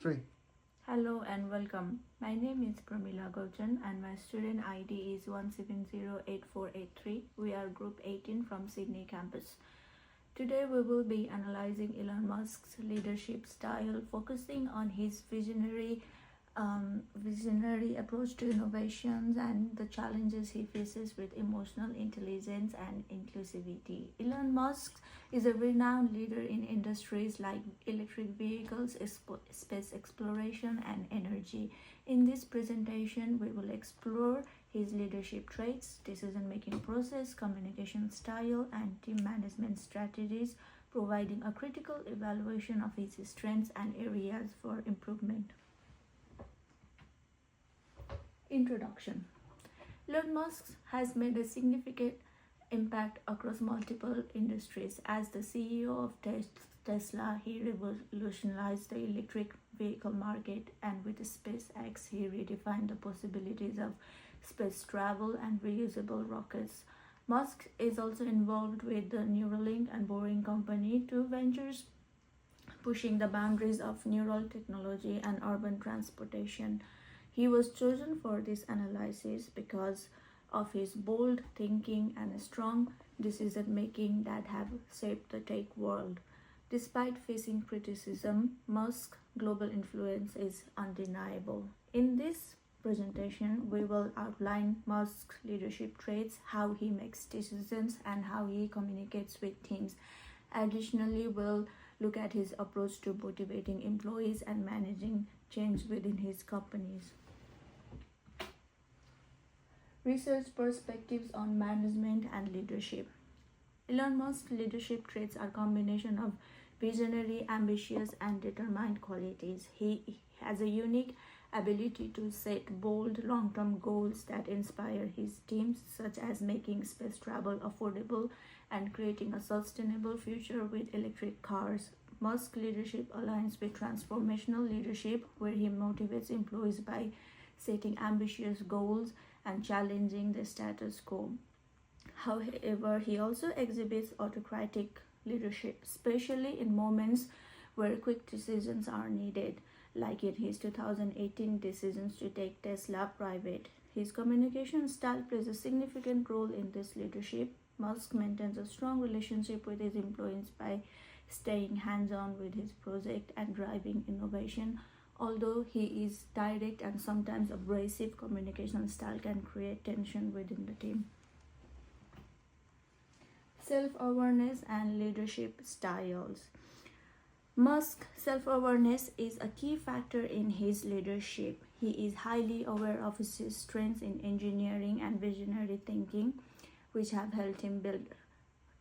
Three. Hello and welcome. My name is Pramila Gauchan and my student ID is 1708483. We are group 18 from Sydney campus. Today we will be analyzing Elon Musk's leadership style, focusing on his visionary approach to innovations and the challenges he faces with emotional intelligence and inclusivity. Elon Musk is a renowned leader in industries like electric vehicles, space exploration, and energy. In this presentation, we will explore his leadership traits, decision-making process, communication style, and team management strategies, providing a critical evaluation of his strengths and areas for improvement. Introduction. Elon Musk has made a significant impact across multiple industries. As the CEO of Tesla, he revolutionized the electric vehicle market, and with SpaceX, he redefined the possibilities of space travel and reusable rockets. Musk is also involved with the Neuralink and Boring Company, two ventures pushing the boundaries of neural technology and urban transportation. He was chosen for this analysis because of his bold thinking and strong decision making that have shaped the tech world. Despite facing criticism, Musk's global influence is undeniable. In this presentation, we will outline Musk's leadership traits, how he makes decisions, and how he communicates with teams. Additionally, we'll look at his approach to motivating employees and managing change within his companies. Research perspectives on management and leadership. Elon Musk's leadership traits are a combination of visionary, ambitious, and determined qualities. He has a unique ability to set bold, long-term goals that inspire his teams, such as making space travel affordable and creating a sustainable future with electric cars. Musk's leadership aligns with transformational leadership, where he motivates employees by setting ambitious goals and challenging the status quo. However, he also exhibits autocratic leadership, especially in moments where quick decisions are needed, like in his 2018 decisions to take Tesla private. His communication style plays a significant role in this leadership. Musk maintains a strong relationship with his employees by staying hands-on with his project and driving innovation. Although he is direct and sometimes abrasive, communication style can create tension within the team. Self-awareness and leadership styles. Musk's self-awareness is a key factor in his leadership. He is highly aware of his strengths in engineering and visionary thinking, which have helped him build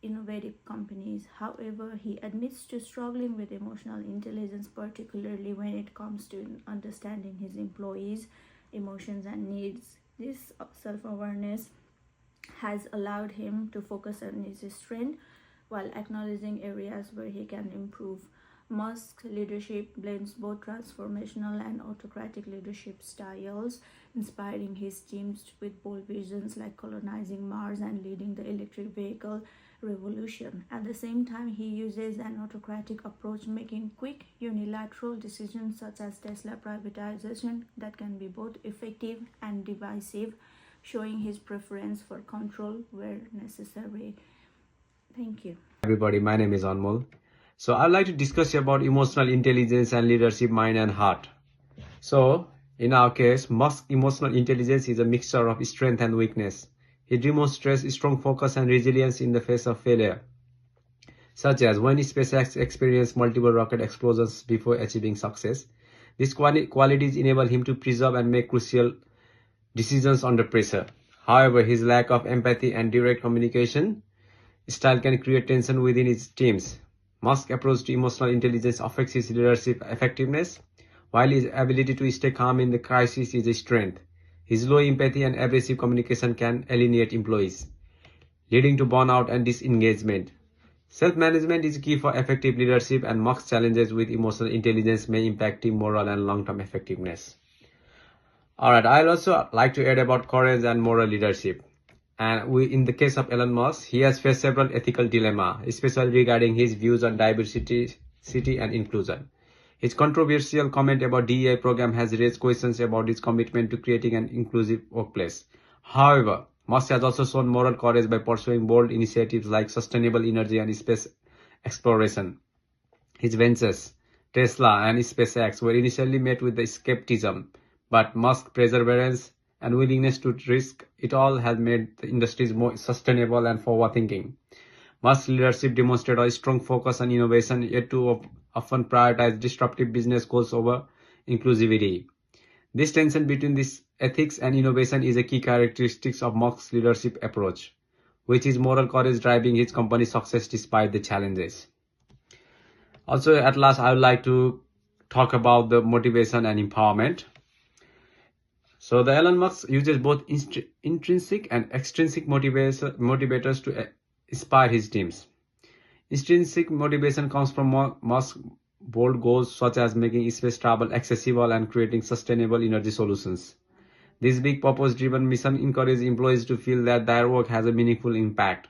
innovative companies. However, he admits to struggling with emotional intelligence, particularly when it comes to understanding his employees' emotions and needs. This self-awareness has allowed him to focus on his strength while acknowledging areas where he can improve. Musk's leadership blends both transformational and autocratic leadership styles, inspiring his teams with bold visions like colonizing Mars and leading the electric vehicle revolution. At the same time, he uses an autocratic approach, making quick unilateral decisions such as Tesla privatization that can be both effective and divisive, showing his preference for control where necessary. Thank you. Everybody, my name is Anmol. So I'd like to discuss about emotional intelligence and leadership, mind and heart. So in our case, Musk's emotional intelligence is a mixture of strength and weakness. He demonstrates strong focus and resilience in the face of failure, such as when SpaceX experienced multiple rocket explosions before achieving success. These qualities enable him to preserve and make crucial decisions under pressure. However, his lack of empathy and direct communication style can create tension within his teams. Musk's approach to emotional intelligence affects his leadership effectiveness, while his ability to stay calm in the crisis is a strength. His low empathy and abrasive communication can alienate employees, leading to burnout and disengagement. Self-management is key for effective leadership, and Musk's challenges with emotional intelligence may impact team morale and long-term effectiveness. Alright, I'll also like to add about courage and moral leadership. And in the case of Elon Musk, he has faced several ethical dilemmas, especially regarding his views on diversity and inclusion. His controversial comment about DEI program has raised questions about his commitment to creating an inclusive workplace. However, Musk has also shown moral courage by pursuing bold initiatives like sustainable energy and space exploration. His ventures, Tesla and SpaceX, were initially met with the skepticism, but Musk's perseverance and willingness to risk it all has made the industries more sustainable and forward-thinking. Musk's leadership demonstrated a strong focus on innovation, yet to often prioritize disruptive business goals over inclusivity. This tension between this ethics and innovation is a key characteristic of Musk's leadership approach, which is moral courage driving his company's success despite the challenges. Also, at last, I would like to talk about the motivation and empowerment. So, the Elon Musk uses both intrinsic and extrinsic motivators to inspire his teams. Intrinsic motivation comes from Musk's bold goals such as making space travel accessible and creating sustainable energy solutions. This big purpose-driven mission encourages employees to feel that their work has a meaningful impact.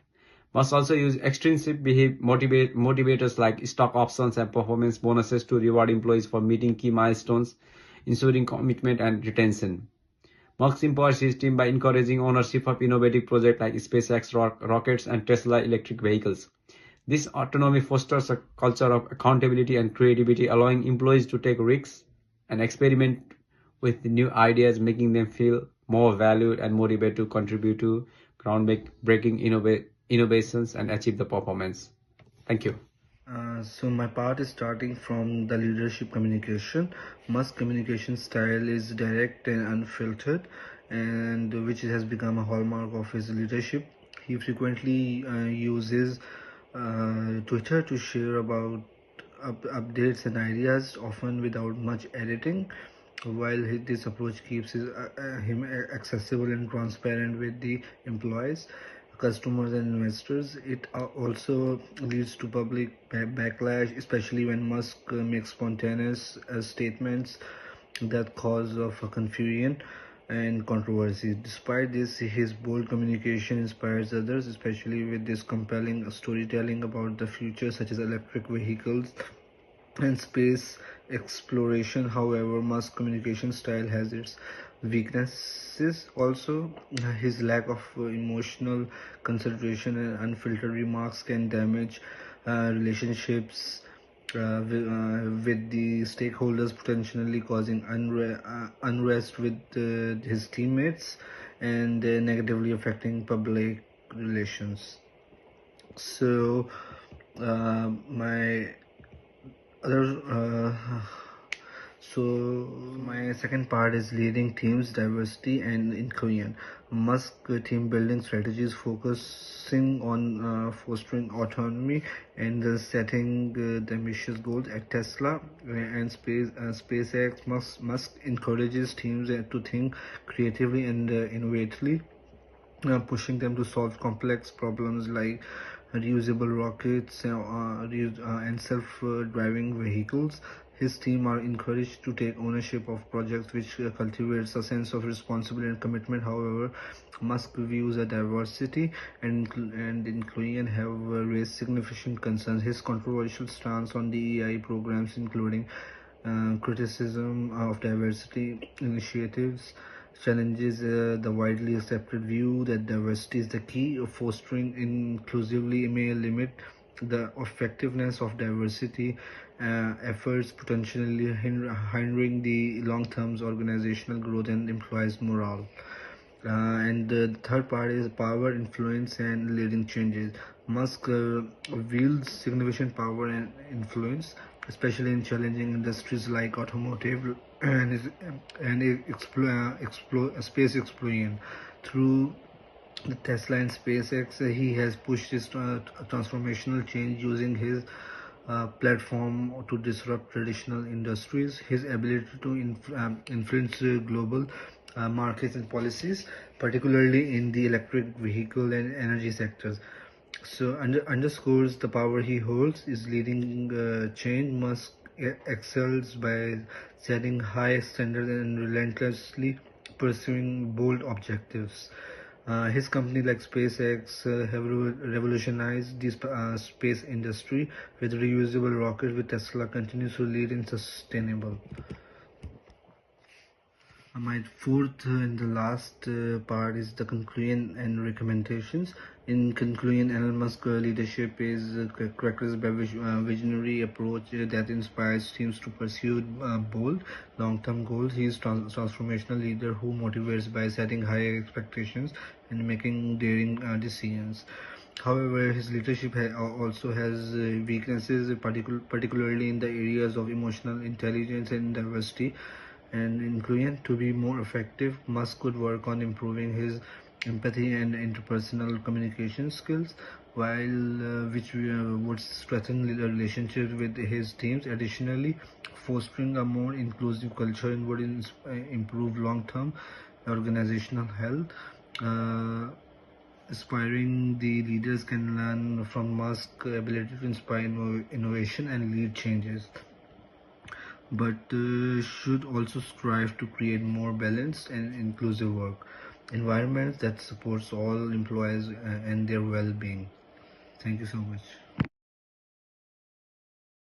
Musk also use extrinsic motivators like stock options and performance bonuses to reward employees for meeting key milestones, ensuring commitment and retention. Musk empowers his team by encouraging ownership of innovative projects like SpaceX rockets and Tesla electric vehicles. This autonomy fosters a culture of accountability and creativity, allowing employees to take risks and experiment with new ideas, making them feel more valued and motivated to contribute to groundbreaking innovations and achieve the performance. Thank you. So my part is starting from the leadership communication. Musk's communication style is direct and unfiltered, and which has become a hallmark of his leadership. He frequently uses Twitter to share about updates and ideas, often without much editing. While this approach keeps him accessible and transparent with the employees, customers and investors, it also leads to public backlash, especially when Musk makes spontaneous statements that cause of confusion and controversy. Despite this, his bold communication inspires others, especially with this compelling storytelling about the future, such as electric vehicles and space exploration. However, Musk's communication style has its weaknesses also. His lack of emotional concentration and unfiltered remarks can damage relationships with the stakeholders, potentially causing unrest with his teammates and negatively affecting public relations. So my other so my second part is leading teams, diversity and inclusion. Musk team building strategies focusing on fostering autonomy and setting the ambitious goals at Tesla and SpaceX. Musk encourages teams to think creatively and innovatively, pushing them to solve complex problems like reusable rockets and self-driving vehicles. His team are encouraged to take ownership of projects, which cultivates a sense of responsibility and commitment. However, Musk views that diversity and inclusion have raised significant concerns. His controversial stance on DEI programs, including criticism of diversity initiatives, challenges the widely accepted view that diversity is the key of fostering inclusively may limit the effectiveness of diversity efforts, potentially hindering the long-term organizational growth and employees' morale. And the third part is power, influence, and leading changes. Musk wields significant power and influence, especially in challenging industries like automotive and space exploration. Through the Tesla and SpaceX, he has pushed this transformational change using his platform to disrupt traditional industries. His ability to influence global markets and policies, particularly in the electric vehicle and energy sectors, so underscores the power he holds. Is leading change. Musk excels by setting high standards and relentlessly pursuing bold objectives. His company like SpaceX have revolutionized the space industry with reusable rockets, with Tesla continues to lead in sustainable. My fourth and the last part is the conclusion and recommendations. In conclusion, Elon Musk leadership is characterized by visionary approach that inspires teams to pursue bold, long-term goals. He is transformational leader who motivates by setting high expectations and making daring decisions. However, his leadership also has weaknesses, particularly in the areas of emotional intelligence and diversity and inclusion. To be more effective, Musk could work on improving his empathy and interpersonal communication skills, which would strengthen the relationship with his teams. Additionally, fostering a more inclusive culture and would improve long-term organizational health. Aspiring the leaders can learn from Musk's ability to inspire innovation and lead changes, but should also strive to create more balanced and inclusive work environments that supports all employees and their well-being. Thank you so much.